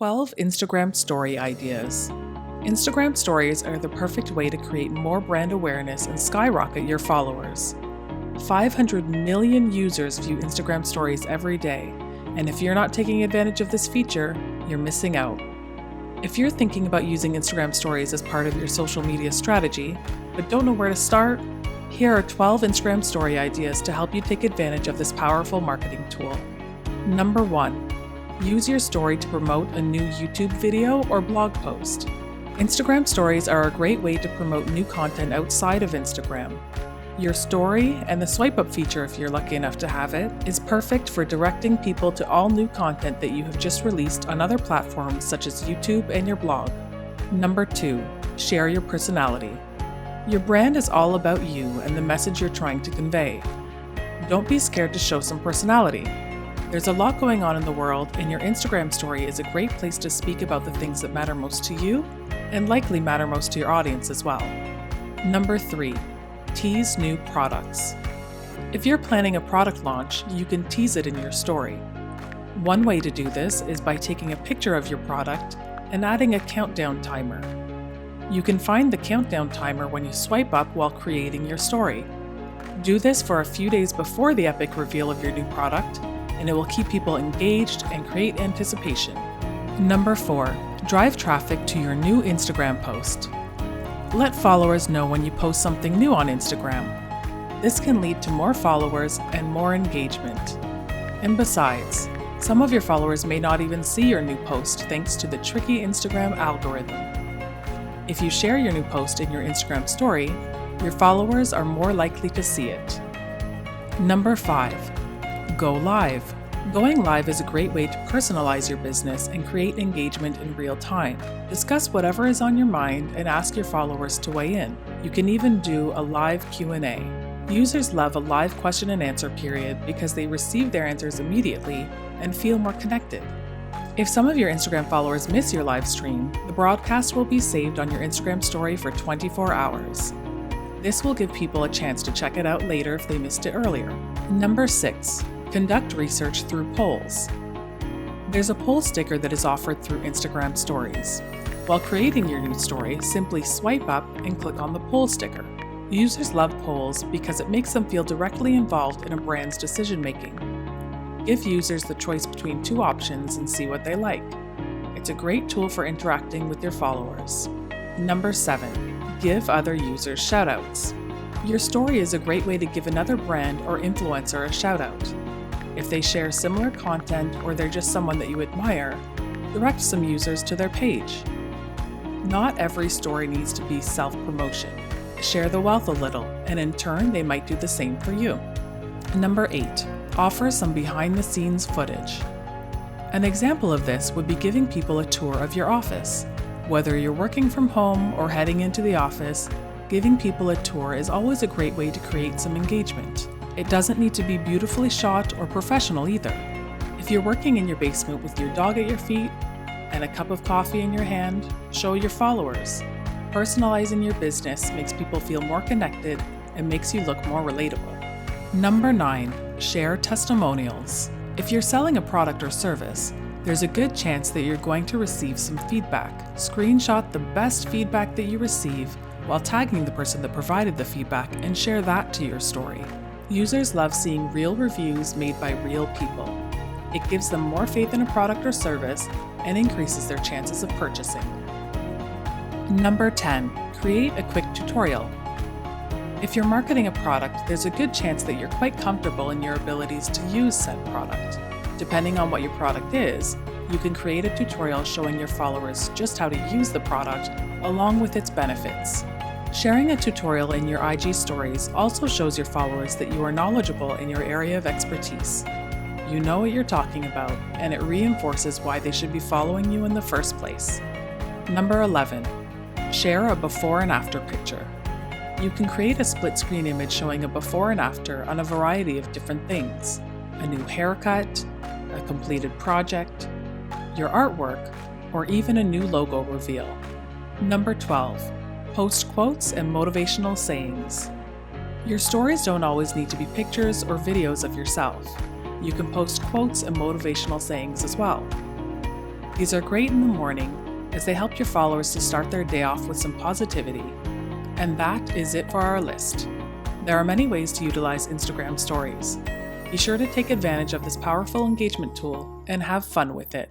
12 Instagram Story Ideas. Instagram Stories are the perfect way to create more brand awareness and skyrocket your followers. 500 million users view Instagram Stories every day, and if you're not taking advantage of this feature, you're missing out. If you're thinking about using Instagram Stories as part of your social media strategy, but don't know where to start, here are 12 Instagram Story ideas to help you take advantage of this powerful marketing tool. Number 1. Use your story to promote a new YouTube video or blog post. Instagram Stories are a great way to promote new content outside of Instagram. Your story, and the swipe up feature if you're lucky enough to have it, is perfect for directing people to all new content that you have just released on other platforms such as YouTube and your blog. Number 2. Share your personality. Your brand is all about you and the message you're trying to convey. Don't be scared to show some personality. There's a lot going on in the world, and your Instagram story is a great place to speak about the things that matter most to you and likely matter most to your audience as well. Number 3. Tease new products. If you're planning a product launch, you can tease it in your story. One way to do this is by taking a picture of your product and adding a countdown timer. You can find the countdown timer when you swipe up while creating your story. Do this for a few days before the epic reveal of your new product, and it will keep people engaged and create anticipation. Number 4. Drive traffic to your new Instagram post. Let followers know when you post something new on Instagram. This can lead to more followers and more engagement. And besides, some of your followers may not even see your new post thanks to the tricky Instagram algorithm. If you share your new post in your Instagram story, your followers are more likely to see it. Number 5. Go live. Going live is a great way to personalize your business and create engagement in real time. Discuss whatever is on your mind and ask your followers to weigh in. You can even do a live Q&A. Users love a live question and answer period because they receive their answers immediately and feel more connected. If some of your Instagram followers miss your live stream, the broadcast will be saved on your Instagram story for 24 hours. This will give people a chance to check it out later if they missed it earlier. Number 6. Conduct research through polls. There's a poll sticker that is offered through Instagram Stories. While creating your new story, simply swipe up and click on the poll sticker. Users love polls because it makes them feel directly involved in a brand's decision-making. Give users the choice between two options and see what they like. It's a great tool for interacting with your followers. Number 7. Give other users shoutouts. Your story is a great way to give another brand or influencer a shoutout. If they share similar content or they're just someone that you admire, direct some users to their page. Not every story needs to be self-promotion. Share the wealth a little, and in turn, they might do the same for you. Number 8. Offer some behind-the-scenes footage. An example of this would be giving people a tour of your office. Whether you're working from home or heading into the office, giving people a tour is always a great way to create some engagement. It doesn't need to be beautifully shot or professional either. If you're working in your basement with your dog at your feet and a cup of coffee in your hand, show your followers. Personalizing your business makes people feel more connected and makes you look more relatable. Number 9. Share testimonials. If you're selling a product or service, there's a good chance that you're going to receive some feedback. Screenshot the best feedback that you receive while tagging the person that provided the feedback and share that to your story. Users love seeing real reviews made by real people. It gives them more faith in a product or service and increases their chances of purchasing. Number 10. Create a quick tutorial. If you're marketing a product, there's a good chance that you're quite comfortable in your abilities to use said product. Depending on what your product is, you can create a tutorial showing your followers just how to use the product along with its benefits. Sharing a tutorial in your IG stories also shows your followers that you are knowledgeable in your area of expertise. You know what you're talking about, and it reinforces why they should be following you in the first place. Number 11. Share a before and after picture. You can create a split screen image showing a before and after on a variety of different things. A new haircut, a completed project, your artwork, or even a new logo reveal. Number 12. Post quotes and motivational sayings. Your stories don't always need to be pictures or videos of yourself. You can post quotes and motivational sayings as well. These are great in the morning as they help your followers to start their day off with some positivity. And that is it for our list. There are many ways to utilize Instagram Stories. Be sure to take advantage of this powerful engagement tool and have fun with it.